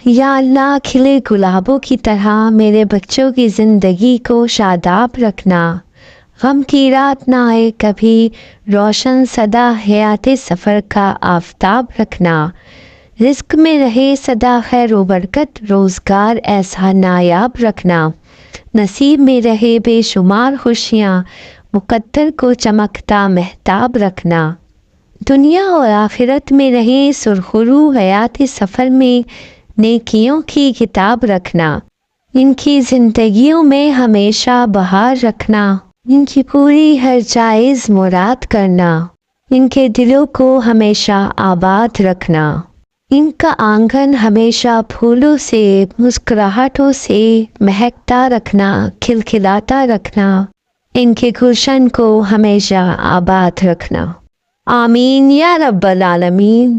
یا اللہ کھلے گلابوں کی طرح میرے بچوں کی زندگی کو شاداب رکھنا، غم کی رات نہ آئے کبھی، روشن سدا حیات سفر کا آفتاب رکھنا، رزق میں رہے سدا خیر و برکت، روزگار ایسا نایاب رکھنا، نصیب میں رہے بے شمار خوشیاں، مقدر کو چمکتا مہتاب رکھنا، دنیا اور آخرت میں رہیں سرخرو حیات سفر میں نیکیوں کی کتاب رکھنا، ان کی زندگیوں میں ہمیشہ بہار رکھنا، ان کی پوری ہر جائز مراد کرنا، ان کے دلوں کو ہمیشہ آباد رکھنا، ان کا آنگن ہمیشہ پھولوں سے مسکراہٹوں سے مہکتا رکھنا، کھلکھلاتا رکھنا، ان کے گلشن کو ہمیشہ آباد رکھنا، آمین یا رب العالمین۔